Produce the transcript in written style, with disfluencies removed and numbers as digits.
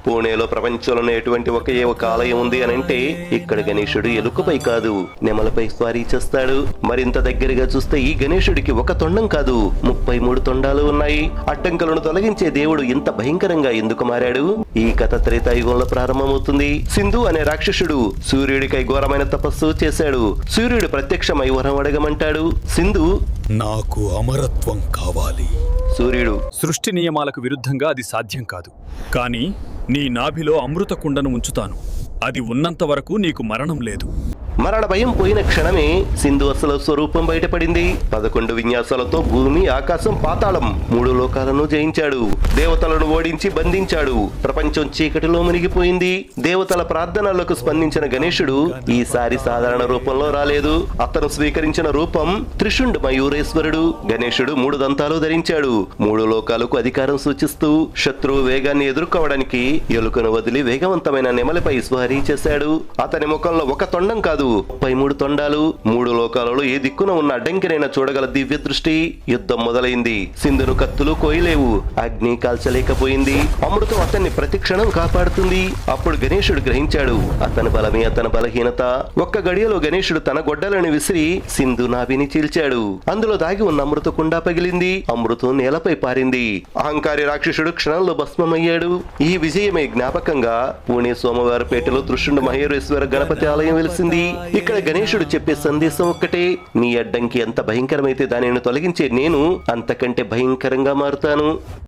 పూణేలో ప్రపంచంలోనే ఎటువంటి ఒకే ఒక ఆలయం ఉంది అని అంటే ఇక్కడ గణేశుడు ఎలుకపై కాదు నెమలపై స్వారీ చేస్తాడు. మరింత దగ్గరగా చూస్తే ఈ గణేశుడికి ఒక తొండం కాదు 33 తొండాలు ఉన్నాయి. అడ్డంకులను తొలగించే దేవుడు ఇంత భయంకరంగా ఎందుకు మారాడు? ఈ కథ త్రేతాయుగంలో ప్రారంభమవుతుంది. సింధు అనే రాక్షసుడు సూర్యుడికై ఘోరమైన తపస్సు చేశాడు. సూర్యుడు ప్రత్యక్షమై వరం అడగమంటాడు. సింధు, నాకు అమరత్వం కావాలి. సూర్యుడు, సృష్టి నియమాలకు విరుద్ధంగా అది సాధ్యం కాదు. కానీ నీ నాభిలో అమృత కుండను ఉంచుతాను. అది ఉన్నంత వరకు నీకు మరణం లేదు. మరణ భయం పోయిన క్షణమే సింధు అసలు స్వరూపం బయటపడింది. 11 విన్యాసాలతో భూమి, ఆకాశం, పాతాళం 3 లోకాలను జయించాడు. దేవతలను ఓడించి బంధించాడు. ప్రపంచం చీకటిలో మునిగిపోయింది. దేవతల ప్రార్థనలకు స్పందించిన గణేశుడు ఈసారి సాధారణ రూపంలో రాలేదు. అతను స్వీకరించిన రూపం త్రిశుండ మయూరేశ్వరుడు. గణేశుడు 3 దంతాలు ధరించాడు. 3 లోకాలకు అధికారం సూచిస్తూ శత్రువు వేగాన్ని ఎదుర్కోవడానికి ఎలుకను వదిలి వేగవంతమైన నెమలిపై స్వారీ చేశాడు. అతని ముఖంలో ఒక తొండం కాదు 33 తొండాలు. 3 లోకాలలో ఏ దిక్కున ఉన్న అడ్డంకినైనా చూడగల దివ్య దృష్టి. యుద్ధం మొదలైంది. సింధును కత్తులు కోయలేవు. అగ్ని కాల్చలేకపోయింది. అమృతం అతన్ని ప్రతి క్షణం కాపాడుతుంది. అప్పుడు గణేశుడు గ్రహించాడు అతని బలమే అతని బలహీనత. ఒక్క గడియలో గణేశుడు తన గొడ్డలను విసిరి సింధు నాభిని చీల్చాడు. అందులో దాగి ఉన్న అమృత కుండ పగిలింది. అమృతం నేలపై పారింది. అహంకారి రాక్షసుడు క్షణంలో భస్మమయ్యాడు. ఈ విజయమే జ్ఞాపకంగా పూణే సోమవారపేటలో త్రిశుండ మహేశ్వర గణపతి ఆలయం వెలిసింది. ఇక్కడ గణేశుడు చెప్పే సందేశం ఒక్కటే: నీ అడ్డంకి ఎంత భయంకరమైతే దానిని తొలగించే నేను అంతకంటే భయంకరంగా మారుతాను.